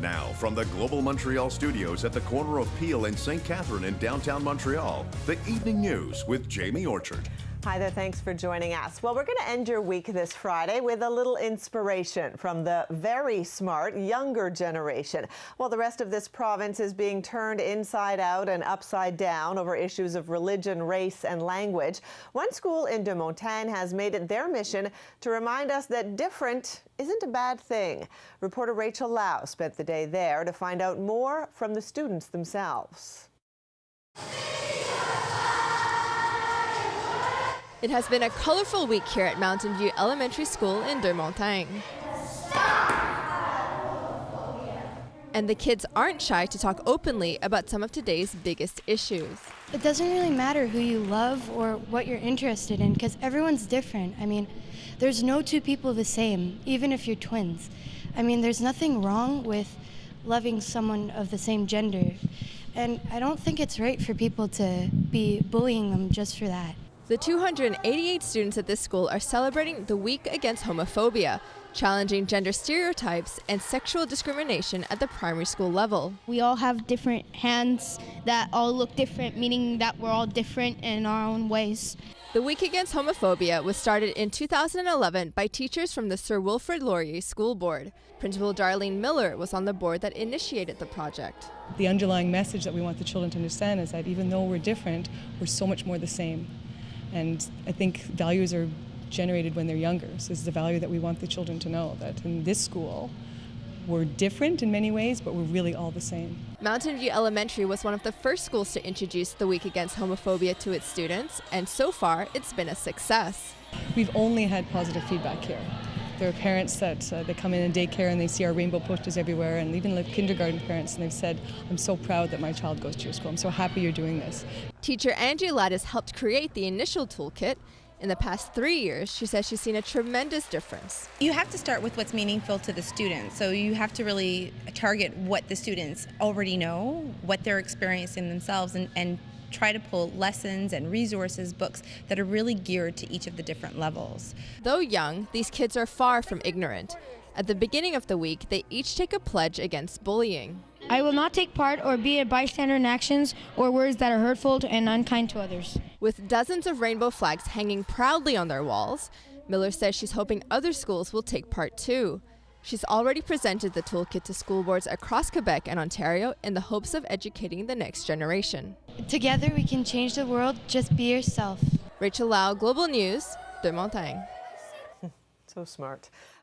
Now, from the Global Montreal studios at the corner of Peel and St. Catherine in downtown Montreal, the Evening News with Jamie Orchard. Hi there, thanks for joining us. Well, we're going to end your week this Friday with a little inspiration from the very smart younger generation. While the rest of this province is being turned inside out and upside down over issues of religion, race and language, one school in De Montagne has made it their mission to remind us that different isn't a bad thing. Reporter Rachel Lau spent the day there to find out more from the students themselves. It has been a colorful week here at Mountain View Elementary School in De Montagne. And the kids aren't shy to talk openly about some of today's biggest issues. It doesn't really matter who you love or what you're interested in because everyone's different. I mean, there's no two people the same, even if you're twins. I mean, there's nothing wrong with loving someone of the same gender. And I don't think it's right for people to be bullying them just for that. The 288 students at this school are celebrating the Week Against Homophobia, challenging gender stereotypes and sexual discrimination at the primary school level. We all have different hands that all look different, meaning that we're all different in our own ways. The Week Against Homophobia was started in 2011 by teachers from the Sir Wilfrid Laurier School Board. Principal Darlene Miller was on the board that initiated the project. The underlying message that we want the children to understand is that even though we're different, we're so much more the same. And I think values are generated when they're younger. So this is the value that we want the children to know, that in this school, we're different in many ways, but we're really all the same. Mountain View Elementary was one of the first schools to introduce the Week Against Homophobia to its students, and so far, it's been a success. We've only had positive feedback here. There are parents that they come in daycare and they see our rainbow posters everywhere, and even like kindergarten parents, and they've said, I'm so proud that my child goes to your school. I'm so happy you're doing this. Teacher Angie Lattis helped create the initial toolkit. In the past 3 years, she says she's seen a tremendous difference. You have to start with what's meaningful to the students. So you have to really target what the students already know, what they're experiencing themselves, and try to pull lessons and resources, books that are really geared to each of the different levels. Though young, these kids are far from ignorant. At the beginning of the week, they each take a pledge against bullying. I will not take part or be a bystander in actions or words that are hurtful and unkind to others. With dozens of rainbow flags hanging proudly on their walls, Miller says she's hoping other schools will take part too. She's already presented the toolkit to school boards across Quebec and Ontario in the hopes of educating the next generation. Together we can change the world. Just be yourself. Rachel Lau, Global News, De Montagne. So smart.